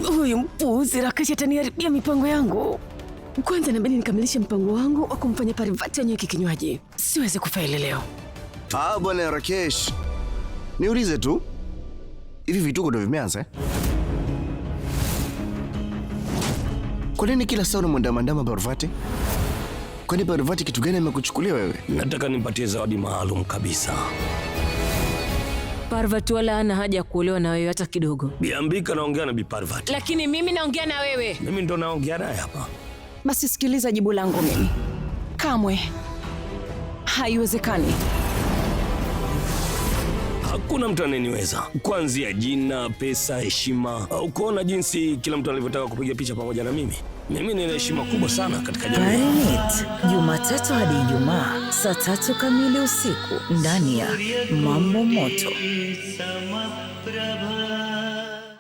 Huyu mpuuzi Rakesh ataniharibia mipango yangu. Kwanza inabidi nikamilishe mpango wangu wa kumfanya Parvati anywe kinywaji. Siwezi kufaili leo. Bwana Rakesh, niulize tu, hivi vituko ndio vimeanza? Kwa nini kila saa unamwandama Parvati? Kwani Parvati kitu gani amekuchukulia wewe? Nataka nimpatie zawadi maalum kabisa. Parvati wala hana haja ya kuolewa na wewe hata kidogo. Bi Ambika naongea na Bi Parvati. Lakini mimi naongea na wewe. Mimi ndo naongea naye hapa. Basi sikiliza jibu langu mimi. Kamwe haiwezekani. Hakuna mtu anayeniweza. Kuanzia jina, pesa, heshima. Ukoona jinsi kila mtu alivyotaka kupiga picha pamoja na mimi. Mimi nina heshima kubwa sana katika jamii. Parinet, Jumatatu hadi Ijumaa, saa 3 kamili usiku ndani ya Mambo Moto.